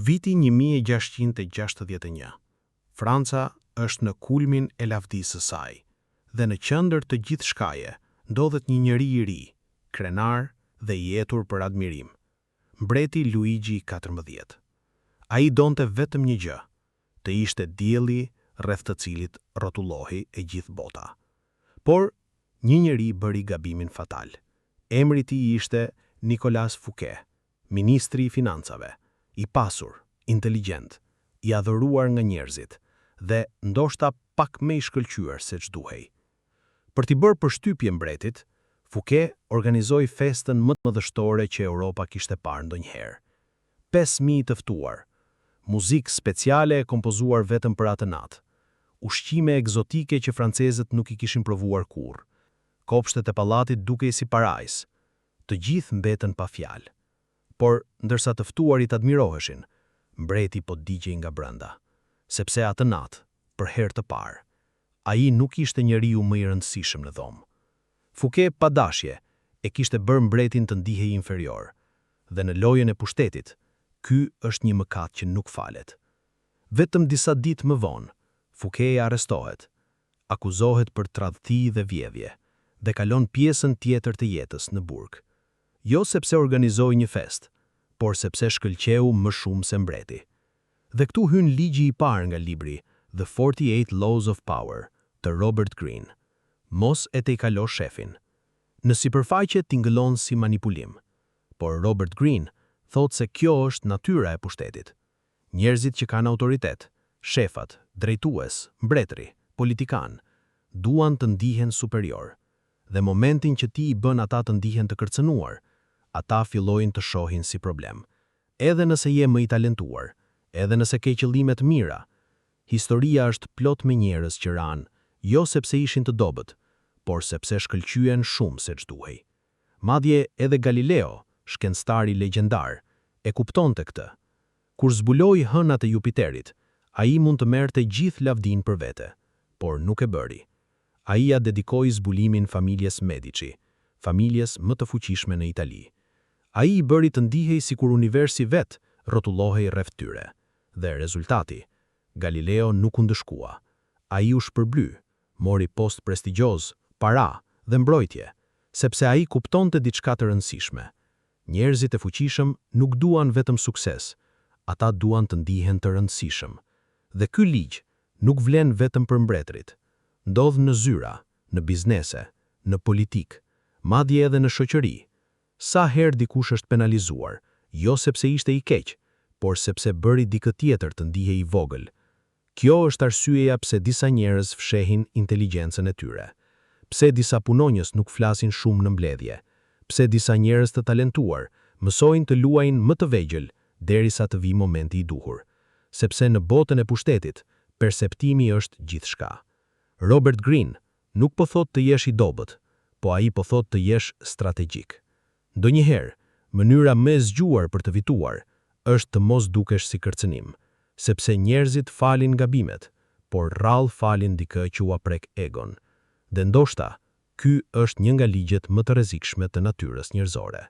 Viti 1661. Franca është në kulmin e lavdisë së saj, dhe në qendër të gjithë shkaje ndodhet një njeri i ri, krenar dhe i jetur për admirim, mbreti Luigi XIV. Ai donte vetëm një gjë, të ishte dielli rreth të cilit rrotullohej e gjithë bota. Por një njeri bëri gabimin fatal. Emri i tij ishte Nicolas Fouquet, ministri i financave, i pasur, inteligjent, i adhuruar nga njerëzit, dhe ndoshta pak më i shkëlqyer se ç'duhej. Për t'i bërë përshtypje mbretit, Fouquet organizoi festën më të madhështore që Europa kishte parë ndonjëherë. 5.000 të ftuar, muzikë speciale e kompozuar vetëm për atë natë, ushqime egzotike që francezët nuk i kishin provuar kurrë, kopshtet e pallatit dukej si parajs, të gjithë mbetën pa fjalë. Por, ndërsa të ftuarit admiroheshin, mbreti po digjej nga brenda, sepse atë natë, për herë të parë, ai nuk ishte njeriu më i rëndësishëm në dhomë. Fouquet pa dashje e kishte bërë mbretin të ndihej inferior, dhe në lojën e pushtetit, ky është një mëkat që nuk falet. Vetëm disa ditë më vonë, Fouquet arrestohet, akuzohet për tradhti dhe vjedhje, dhe kalon pjesën tjetër të jetës në burg. Jo sepse organizoi një fest, por sepse shkëlqeu më shumë se mbreti. Dhe këtu hyn ligji i parë nga libri The 48 Laws of Power të Robert Greene. Mos e tejkalo shefin. Në sipërfaqe tingëllon si manipulim, por Robert Greene thotë se kjo është natyra e pushtetit. Njerëzit që kanë autoritet, shefat, drejtues, mbretëri, politikan, duan të ndihen superior, dhe momentin që ti i bën ata të ndihen të kërcënuar, ata fillojnë të shohin si problem. Edhe nëse je më i talentuar, edhe nëse ke qëllime të mira, historia është plot me njerëz që ranë, jo sepse ishin të dobët, por sepse shkëlqyen shumë se ç'duhej. Madje edhe Galileo, shkencëtari legjendar, e kuptonte këtë. Kur zbuloi hënat e Jupiterit, ai mund të merrte gjithë lavdinë për vete, por nuk e bëri. Ai ja dedikoi zbulimin familjes Medici, familjes më të fuqishme në Itali. Ai i bëri të ndihej sikur universi vet rrotullohej rreth tyre, dhe rezultati, Galileo nuk u ndëshkua. Ai u shpërbly, mori post prestigjioz, para dhe mbrojtje, sepse ai kuptonte diçka të rëndësishme. Njerëzit e fuqishëm nuk duan vetëm sukses, ata duan të ndihen të rëndësishëm. Dhe ky ligj nuk vlen vetëm për mbretërit. Ndodh në zyra, në biznese, në politik, madje edhe në shoqëri. Sa herë dikush është penalizuar, jo sepse ishte i keq, por sepse bëri dikë tjetër të ndihej i vogël. Kjo është arsyeja pse disa njerëz fshehin inteligjencën e tyre, pse disa punonjës nuk flasin shumë në mbledhje, pse disa njerëz të talentuar mësojnë të luajnë më të vegjël derisa të vijë momenti i duhur, sepse në botën e pushtetit, perceptimi është gjithçka. Robert Greene nuk po thotë të jesh i dobët, po ai po thotë të jesh strategjik. Ndonjëherë, mënyra më e zgjuar për të fituar është të mos dukesh si kërcënim, sepse njerëzit falin gabimet, por rrallë falin dikë që ua prek egon. Dhe ndoshta, ky është një nga ligjet më të rrezikshme të natyrës njerëzore.